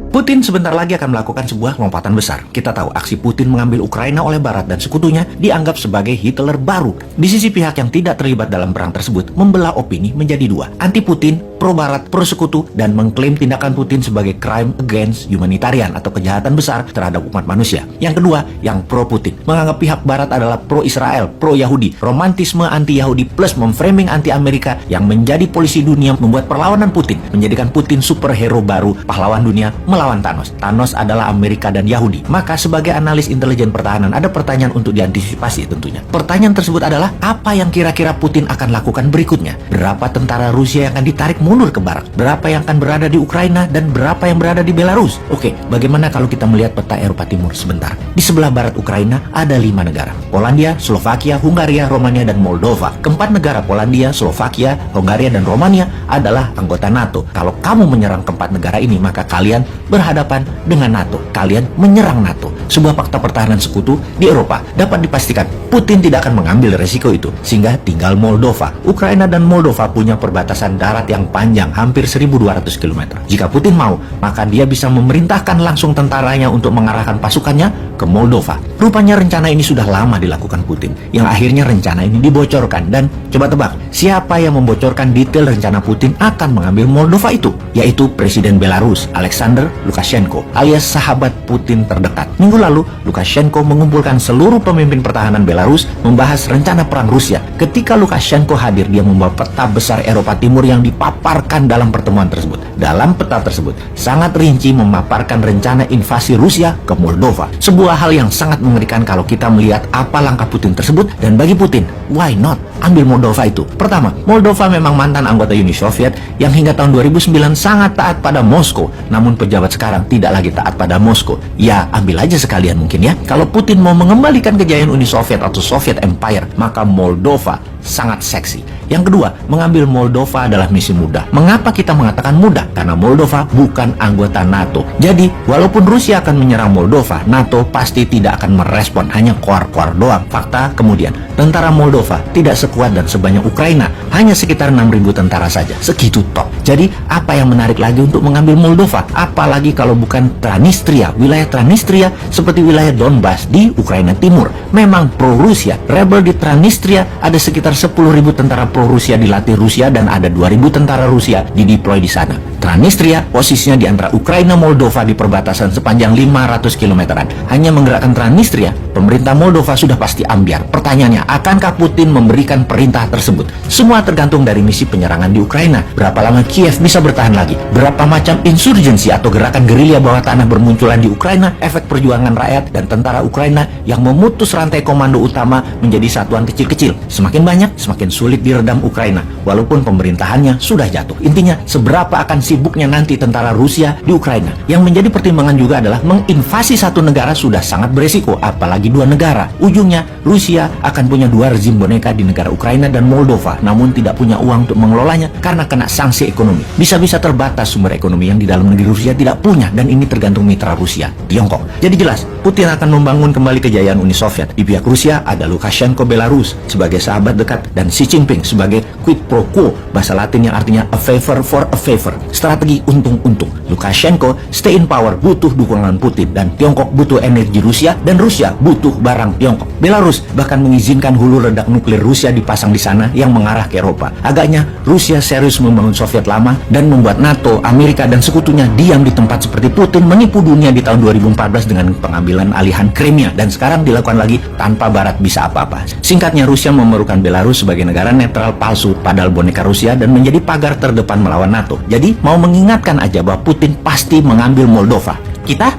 Putin sebentar lagi akan melakukan sebuah lompatan besar. Kita tahu aksi Putin mengambil Ukraina oleh Barat dan sekutunya dianggap sebagai Hitler baru. Di sisi pihak yang tidak terlibat dalam perang tersebut membelah opini menjadi dua. Anti Putin, pro Barat, pro sekutu, dan mengklaim tindakan Putin sebagai crime against humanitarian atau kejahatan besar terhadap umat manusia. Yang kedua, yang pro Putin, menganggap pihak Barat adalah pro Israel, pro Yahudi, romantisme anti Yahudi plus memframing anti Amerika yang menjadi polisi dunia membuat perlawanan Putin, menjadikan Putin superhero baru, pahlawan dunia melawan Thanos. Thanos adalah Amerika dan Yahudi. Maka sebagai analis intelijen pertahanan ada pertanyaan untuk diantisipasi tentunya. Pertanyaan tersebut adalah apa yang kira-kira Putin akan lakukan berikutnya? Berapa tentara Rusia yang akan ditarik mundur ke barat? Berapa yang akan berada di Ukraina dan berapa yang berada di Belarus? Oke, bagaimana kalau kita melihat peta Eropa Timur sebentar? Di sebelah barat Ukraina ada 5 negara. Polandia, Slovakia, Hungaria, Romania, dan Moldova. Keempat negara Polandia, Slovakia, Hungaria, dan Romania adalah anggota NATO. Kalau kamu menyerang keempat negara ini, maka kalian berhadapan dengan NATO. Kalian menyerang NATO. Sebuah fakta pertahanan sekutu di Eropa. Dapat dipastikan Putin tidak akan mengambil resiko itu. Sehingga tinggal Moldova. Ukraina dan Moldova punya perbatasan darat yang panjang, hampir 1.200 km. Jika Putin mau, maka dia bisa memerintahkan langsung tentaranya untuk mengarahkan pasukannya ke Moldova. Rupanya rencana ini sudah lama dilakukan Putin. Yang akhirnya rencana ini dibocorkan. Dan coba tebak, siapa yang membocorkan detail rencana Putin akan mengambil Moldova itu? Yaitu Presiden Belarus, Alexander Lukashenko, alias sahabat Putin terdekat. Minggu lalu, Lukashenko mengumpulkan seluruh pemimpin pertahanan Belarus membahas rencana perang Rusia. Ketika Lukashenko hadir, dia membawa peta besar Eropa Timur yang dipaparkan dalam pertemuan tersebut. Dalam peta tersebut, sangat rinci memaparkan rencana invasi Rusia ke Moldova. Sebuah hal yang sangat mengerikan kalau kita melihat apa langkah Putin tersebut. Dan bagi Putin, why not? Ambil Moldova itu. Pertama, Moldova memang mantan anggota Uni Soviet yang hingga tahun 2009 sangat taat pada Moskow. Namun pejabat sekarang tidak lagi taat pada Moskow. Ya, ambil aja sekalian mungkin ya. Kalau Putin mau mengembalikan kejayaan Uni Soviet atau Soviet Empire, maka Moldova sangat seksi. Yang kedua, mengambil Moldova adalah misi mudah. Mengapa kita mengatakan mudah? Karena Moldova bukan anggota NATO. Jadi, walaupun Rusia akan menyerang Moldova, NATO pasti tidak akan merespon, hanya koar-koar doang. Fakta kemudian, tentara Moldova tidak sekuat dan sebanyak Ukraina, hanya sekitar 6.000 tentara saja. Segitu top. Jadi, apa yang menarik lagi untuk mengambil Moldova? Apalagi kalau bukan Transnistria, wilayah Transnistria seperti wilayah Donbas di Ukraina Timur. Memang pro-Rusia. Rebel di Transnistria ada sekitar 10.000 tentara pro-Rusia dilatih Rusia dan ada 2.000 tentara Rusia dideploy di sana. Transnistria posisinya di antara Ukraina Moldova di perbatasan sepanjang 500 kilometeran. Hanya menggerakkan Transnistria, pemerintah Moldova sudah pasti ambiar. Pertanyaannya, akankah Putin memberikan perintah tersebut? Semua tergantung dari misi penyerangan di Ukraina. Berapa lama Kiev bisa bertahan lagi? Berapa macam insurgensi atau gerakan gerilya bawah tanah bermunculan di Ukraina? Efek perjuangan rakyat dan tentara Ukraina yang memutus rantai komando utama menjadi satuan kecil-kecil. Semakin banyak, semakin sulit diredam Ukraina, walaupun pemerintahannya sudah jatuh. Intinya, seberapa akan sibuknya nanti tentara Rusia di Ukraina. Yang menjadi pertimbangan juga adalah menginvasi satu negara sudah sangat beresiko, apalagi dua negara. Ujungnya, Rusia akan punya dua rezim boneka di negara Ukraina dan Moldova, namun tidak punya uang untuk mengelolanya karena kena sanksi ekonomi. Bisa-bisa terbatas sumber ekonomi yang di dalam negeri Rusia tidak punya, dan ini tergantung mitra Rusia, Tiongkok. Jadi jelas, Putin akan membangun kembali kejayaan Uni Soviet. Di pihak Rusia ada Lukashenko Belarus sebagai sahabat dekat dan Xi Jinping sebagai quid pro quo, bahasa Latin yang artinya a favor for a favor, strategi untung-untung. Lukashenko stay in power butuh dukungan Putin, dan Tiongkok butuh energi Rusia, dan Rusia butuh barang Tiongkok. Belarus bahkan mengizinkan hulu ledak nuklir Rusia dipasang di sana yang mengarah ke Eropa. Agaknya Rusia serius membangun Soviet lama dan membuat NATO, Amerika, dan sekutunya diam di tempat seperti Putin menipu dunia di tahun 2014 dengan pengambilan alihan Crimea, dan sekarang dilakukan lagi tanpa Barat bisa apa-apa. Singkatnya, Rusia memerlukan Belarus sebagai negara netral palsu padahal boneka Rusia dan menjadi pagar terdepan melawan NATO. Jadi mau mengingatkan aja bahwa Putin pasti mengambil Moldova. Kita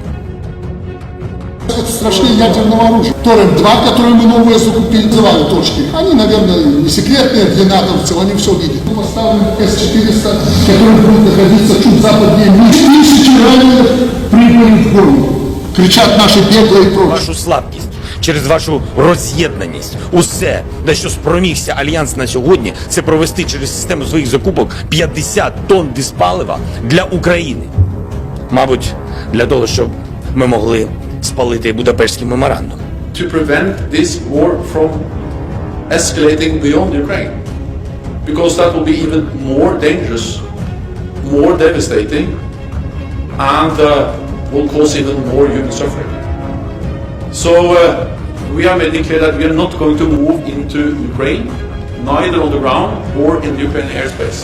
страшнее ядерного оружия. Торрент-2, который мы новые закупили, называют точки. Они, наверное, не секретные для натовцев, они все видят. Мы поставим С-400, который будет находиться чуть западнее. Тысячи раненых прибыли в бой. Кричат наши беглые прочь. Вашу слабкість, через вашу роз'єднаність. Усе, на що спромігся Альянс на сьогодні, це провести через систему своїх закупок 50 тонн диспалива для України. Мабуть, для того, щоб ми могли спалити Будапештський меморандум. To prevent this war from escalating beyond Ukraine, because that will be even more dangerous, more devastating, and will cause even more human suffering. So we have made it clear that we are not going to move into Ukraine, neither on the ground or in the Ukrainian airspace.